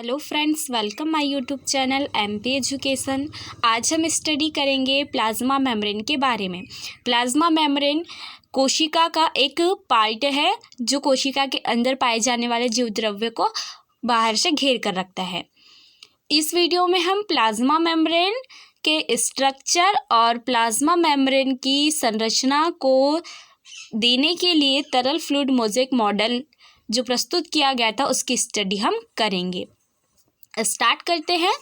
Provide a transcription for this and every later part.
Hello friends, welcome my YouTube channel MP education. आज हम study करेंगे प्लाज्मा मेम्ब्रेन के बारे में। प्लाज्मा मेम्ब्रेन कोशिका का एक पार्ट है जो कोशिका के अंदर पाए जाने वाले जीव द्रव्य को बाहर से घेर कर रखता है। इस वीडियो में हम प्लाज्मा मेम्ब्रेन के स्ट्रक्चर और प्लाज्मा मेम्ब्रेन की संरचना को देने के लिए तरल फ्लूइड मोज़ेक मॉडल जो प्रस्तुत किया गया था उसकी स्टडी हम करेंगे। स्टार्ट करते हैं।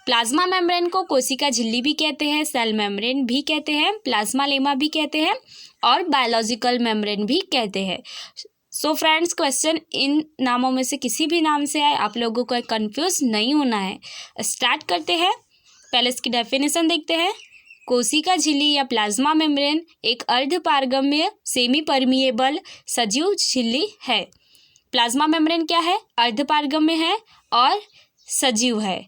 प्लाज्मा मेम्ब्रेन को कोशिका झिल्ली भी कहते हैं, सेल मेम्ब्रेन भी कहते हैं, प्लाज्मा लेमा भी कहते हैं और बायोलॉजिकल मेम्ब्रेन भी कहते हैं। सो फ्रेंड्स, क्वेश्चन इन नामों में से किसी भी नाम से आए, आप लोगों को कंफ्यूज नहीं होना है। स्टार्ट करते हैं। पहले इसकी डेफिनेशन देखते हैं। कोशिका झिल्ली या प्लाज्मा मेम्ब्रेन एक अर्धपारगम्य सेमी परमिएबल सजीव झिल्ली है। प्लाज्मा मेम्ब्रेन क्या है? अर्धपारगम्य है और सजीव है,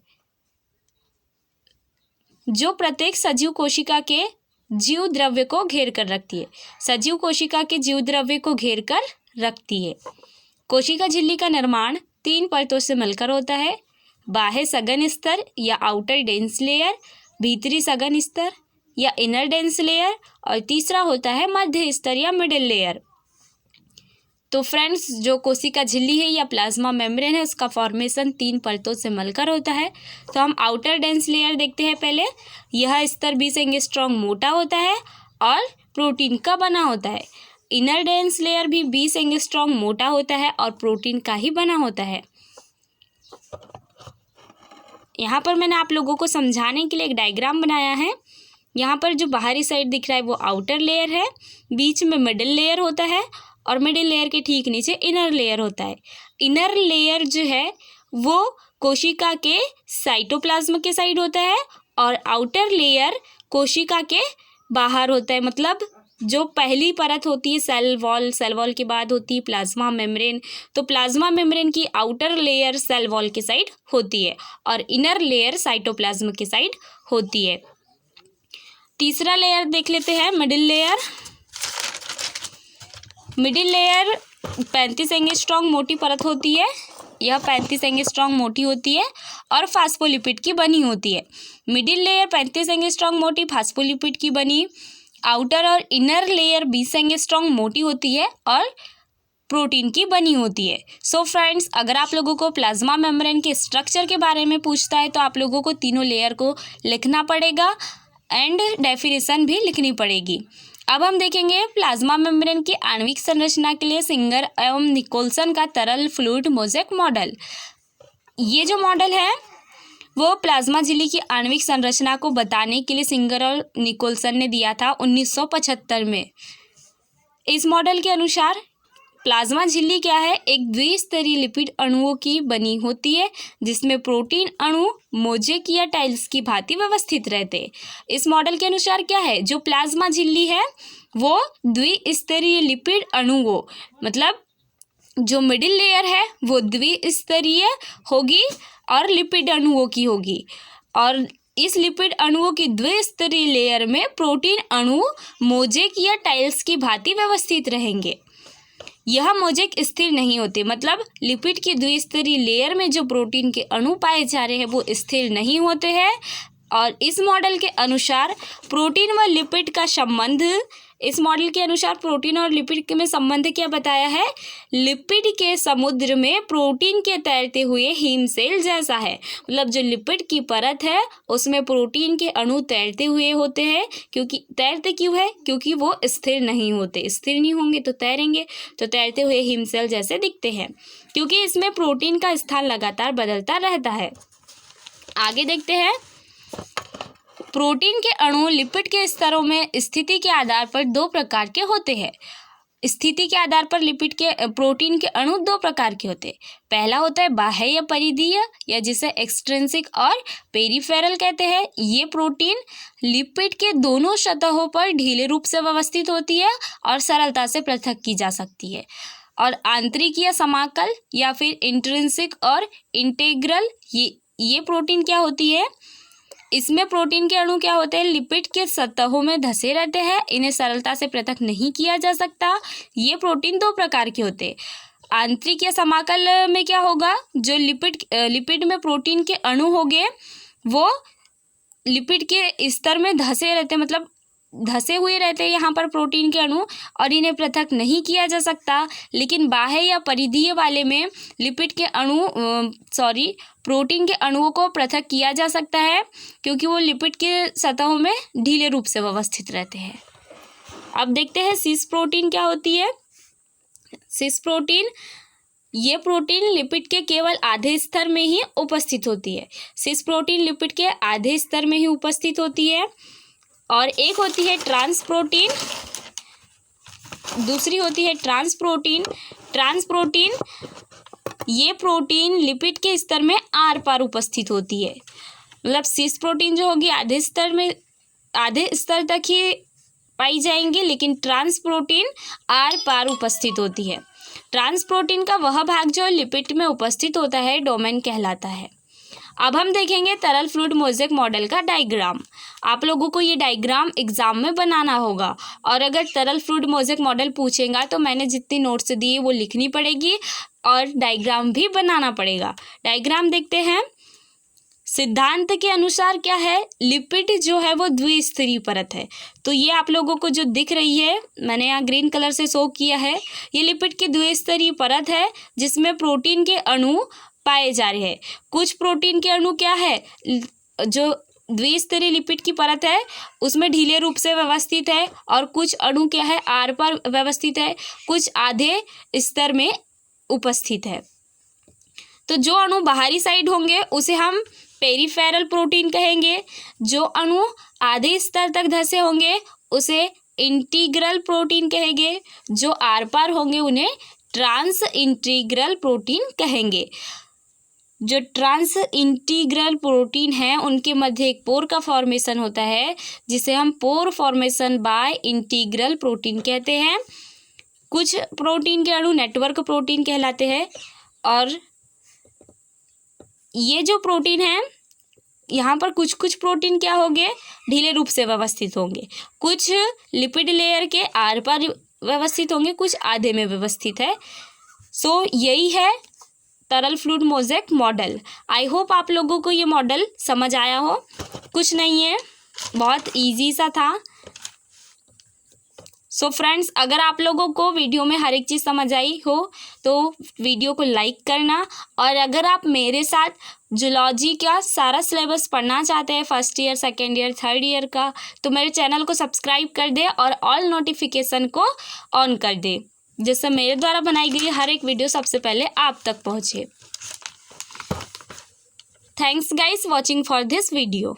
जो प्रत्येक सजीव कोशिका के जीव द्रव्य को घेर कर रखती है। सजीव कोशिका के जीव द्रव्य को घेर कर रखती है। कोशिका झिल्ली का निर्माण 3 परतों से मिलकर होता है। बाह्य सघन स्तर या आउटर डेंस लेयर, भीतरी सघन स्तर या इनर डेंस लेयर और तीसरा होता है मध्य स्तर या मिडिल लेयर। तो फ्रेंड्स, जो कोशिका झिल्ली है या प्लाज्मा मेम्ब्रेन है उसका फॉर्मेशन 3 परतों से मिलकर होता है। तो हम आउटर डेंस लेयर देखते हैं पहले। यह स्तर 20 एंगस्ट्रॉम मोटा होता है और प्रोटीन का बना होता है। इनर डेंस लेयर भी 20 एंगस्ट्रॉम मोटा होता है और प्रोटीन का ही बना होता है। यहाँ पर मैंने आप लोगों को समझाने के लिए एक डायग्राम बनाया है। यहाँ पर जो बाहरी साइड दिख रहा है वो आउटर लेयर है, बीच में मिडिल लेयर होता है और मिडिल लेयर के ठीक नीचे इनर लेयर होता है। इनर लेयर जो है वो कोशिका के साइटोप्लाज्म के साइड होता है और आउटर लेयर कोशिका के बाहर होता है। मतलब जो पहली परत होती है सेल वॉल के बाद होती है प्लाज्मा मेम्ब्रेन। तो प्लाज्मा मेम्ब्रेन की आउटर लेयर सेल वॉल के साइड होती है और इनर लेयर साइटोप्लाज्म के साइड होती है। तीसरा लेयर देख लेते हैं, middle layer. Middle layer 35 angstrom मोटी परत होती है। यह 35 एंगस्ट्रॉम मोटी होती है और फास्फोलिपिड की बनी होती है। मिडिल लेयर 35 एंगस्ट्रॉम मोटी फास्फोलिपिड की बनी, आउटर और इनर लेयर 20 एंगस्ट्रॉम मोटी होती है और प्रोटीन की बनी होती है। सो फ्रेंड्स, अगर आप लोगों को प्लाज्मा मेम्ब्रेन के स्ट्रक्चर के बारे में पूछता है तो आप लोगों को तीनों लेयर को लिखना पड़ेगा एंड डेफिनेशन भी लिखनी पड़ेगी। अब हम देखेंगे प्लाज्मा मेम्ब्रेन की आणविक संरचना के लिए सिंगर एवं निकोल्सन का तरल फ्लूइड मोज़ेक मॉडल। ये जो मॉडल है वो प्लाज्मा झिल्ली की आणविक संरचना को बताने के लिए सिंगर और निकोल्सन ने दिया था 1975 में। इस मॉडल के अनुसार प्लाज्मा झिल्ली क्या है? एक द्विस्तरीय लिपिड अणुओं की बनी होती है जिसमें प्रोटीन अणु मोज़ेक या टाइल्स की भांति व्यवस्थित रहते हैं। इस मॉडल के अनुसार क्या है? जो प्लाज्मा झिल्ली है वो द्विस्तरीय लिपिड अणुओं, मतलब जो मिडिल लेयर है वो द्विस्तरीय होगी और लिपिड अणुओं की होगी और इस लिपिड अणुओं की द्विस्तरीय लेयर में प्रोटीन अणु मोज़ेक या टाइल्स की भांति व्यवस्थित रहेंगे। यह मोज़ेक स्थिर नहीं होते, मतलब लिपिड की द्विस्तरीय लेयर में जो प्रोटीन के अणु पाए जा रहे हैं वो स्थिर नहीं होते हैं। और इस मॉडल के अनुसार प्रोटीन व लिपिड का संबंध, इस मॉडल के अनुसार प्रोटीन और लिपिड में संबंध क्या बताया है? लिपिड के समुद्र में प्रोटीन के तैरते हुए हिम सेल जैसा है। मतलब जो लिपिड की परत है उसमें प्रोटीन के अणु तैरते हुए होते हैं। क्योंकि तैरते क्यों है? क्योंकि वो स्थिर नहीं होते। स्थिर नहीं होंगे तो तैरेंगे, तो तैरते हुए हिम सेल जैसे दिखते हैं क्योंकि इसमें प्रोटीन का स्थान लगातार बदलता रहता है। आगे देखते हैं। प्रोटीन के अणु लिपिड के स्तरों में स्थिति के आधार पर 2 प्रकार के होते हैं। स्थिति के आधार पर प्रोटीन के अणु 2 प्रकार के होते हैं। पहला होता है बाह्य या परिधीय, या जिसे एक्सट्रिंसिक और पेरिफेरल कहते हैं। ये प्रोटीन लिपिड के दोनों सतहों पर ढीले रूप से व्यवस्थित होती है और सरलता से पृथक की जा सकती है। और आंतरिक या समाकल या फिर इंट्रिंसिक और इंटेग्रल, ये प्रोटीन क्या होती है? इसमें प्रोटीन के अणु क्या होते हैं? लिपिड के सतहों में धंसे रहते हैं, इन्हें सरलता से पृथक नहीं किया जा सकता। ये प्रोटीन 2 प्रकार के होते हैं। आंतरिक या समाकल में क्या होगा, जो लिपिड में प्रोटीन के अणु होंगे वो लिपिड के स्तर में धसे रहते हैं, मतलब धसे हुए रहते हैं यहाँ पर प्रोटीन के अणु, और इन्हें पृथक नहीं किया जा सकता। लेकिन बाह्य या परिधीय वाले में लिपिड के अणु प्रोटीन के अणुओं को पृथक किया जा सकता है, क्योंकि वो लिपिड के सतहों में ढीले रूप से व्यवस्थित रहते हैं। अब देखते हैं सिस प्रोटीन क्या होती है। सिस प्रोटीन, ये प्रोटीन लिपिड के केवल आधे स्तर में ही उपस्थित होती है। सिस प्रोटीन लिपिड के आधे स्तर में ही उपस्थित होती है। और एक होती है ट्रांस प्रोटीन, दूसरी होती है ट्रांस प्रोटीन। ट्रांस प्रोटीन, ये प्रोटीन लिपिड के स्तर में आर पार उपस्थित होती है। मतलब सिस प्रोटीन जो होगी आधे स्तर तक ही पाई जाएंगी, लेकिन ट्रांस प्रोटीन आर पार उपस्थित होती है। ट्रांस प्रोटीन का वह भाग जो लिपिड में उपस्थित होता है डोमेन कहलाता है। अब हम देखेंगे तरल फ्लूइड मोज़ेक मॉडल का डायग्राम। आप लोगों को ये डायग्राम एग्जाम में बनाना होगा, और अगर तरल फ्लूइड मोज़ेक मॉडल पूछेगा तो मैंने जितनी नोट्स दी है वो लिखनी पड़ेगी और डायग्राम भी बनाना पड़ेगा। डायग्राम देखते हैं। सिद्धांत के अनुसार क्या है, लिपिड जो है वो द्विस्तरीय परत है। तो ये आप लोगों को जो दिख रही है, मैंने यहाँ ग्रीन कलर से शो किया है, ये लिपिड की द्विस्तरीय परत है जिसमें प्रोटीन के अणु पाए जा रहे हैं। कुछ प्रोटीन के अणु क्या है, जो द्विस्तरीय लिपिड की परत है उसमें ढीले रूप से व्यवस्थित है, और कुछ अणु क्या है आर पर व्यवस्थित है, कुछ आधे स्तर में उपस्थित है। तो जो अणु बाहरी साइड होंगे उसे हम पेरिफेरल प्रोटीन कहेंगे। जो अणु आधे स्तर तक धसे होंगे उसे इंटीग्रल प्रोटीन कहेंगे। जो आर पार होंगे उन्हें ट्रांस इंटीग्रल प्रोटीन कहेंगे। जो ट्रांस इंटीग्रल प्रोटीन है उनके मध्य एक पोर का फॉर्मेशन होता है, जिसे हम पोर फॉर्मेशन बाय इंटीग्रल प्रोटीन कहते हैं। कुछ प्रोटीन के अणु नेटवर्क प्रोटीन कहलाते हैं, और ये जो प्रोटीन है यहाँ पर कुछ प्रोटीन क्या होंगे, ढीले रूप से व्यवस्थित होंगे। कुछ लिपिड लेयर के आर पार व्यवस्थित होंगे, कुछ आधे में व्यवस्थित है। सो यही है तरल fluid mosaic model. I hope आप लोगों को ये मॉडल समझ आया हो। कुछ नहीं है, बहुत इजी सा था। सो फ्रेंड्स, अगर आप लोगों को वीडियो में हर एक चीज़ समझ आई हो तो वीडियो को लाइक करना, और अगर आप मेरे साथ जूलॉजी का सारा सिलेबस पढ़ना चाहते हैं, first year, second year, third year का, तो मेरे चैनल को सब्सक्राइब कर दे और ऑल नोटिफिकेशन को ऑन कर दे, जिससे मेरे द्वारा बनाई गई हर एक वीडियो सबसे पहले आप तक पहुँचे। Thanks guys watching for this video.